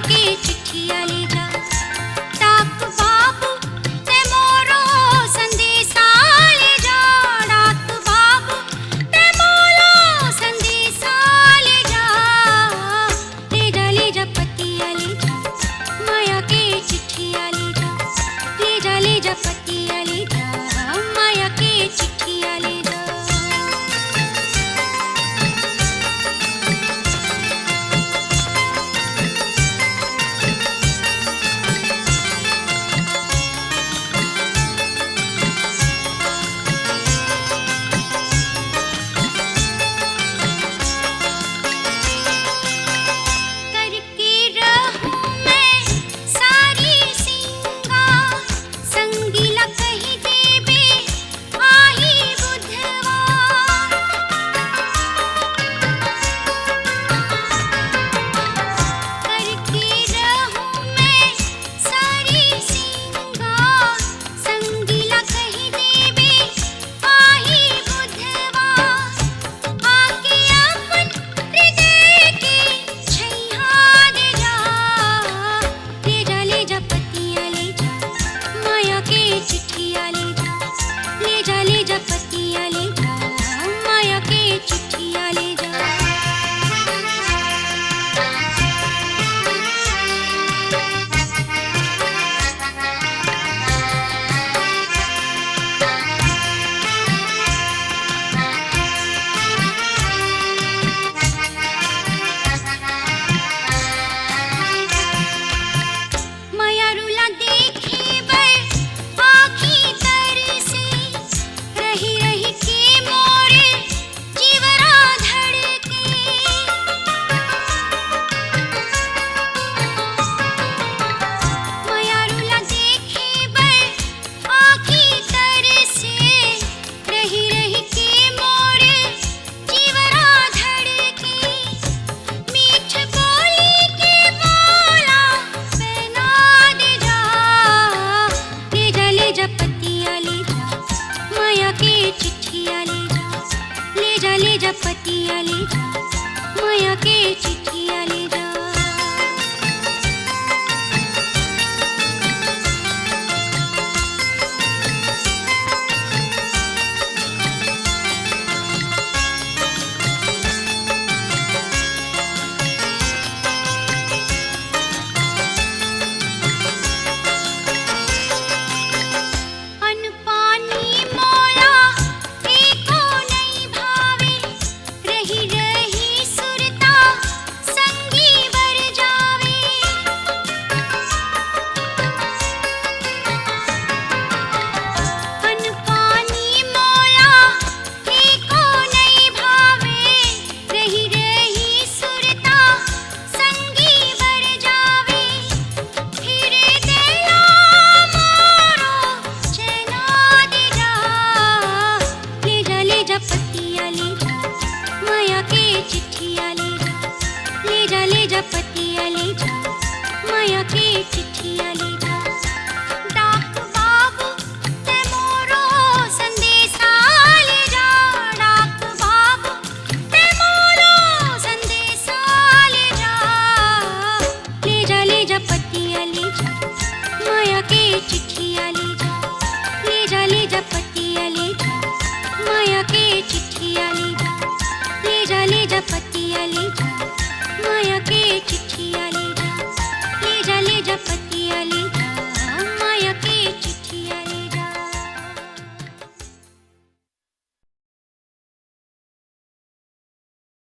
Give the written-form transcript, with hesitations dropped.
के चिट्ठिया ले जा। डाक बाबू ते मोरो संदेशा ले जा। डाक बाबू ते मोरो संदेशा ले जा। ले जा पतिया ले जा, माया के चिट्ठिया ले जा। ले जा पतिया ले जा, माया के चिट्ठिया ले जा। ले जा पतिया ले जा, माया के चिट्ठिया ले जा। ले जा पतिया ले जा, माया के चिट्ठिया ले जा। डाक बाबू ते मोरो संदेशा ले जा। डाक बाबू ते मोरो संदेशा ले जा। ले जा पतिया ले जा, माया के चिट्ठिया ले जा। ले जा पतिया ले जा, माया के चिट्ठिया ले जा। ले जा पतिया ले जा।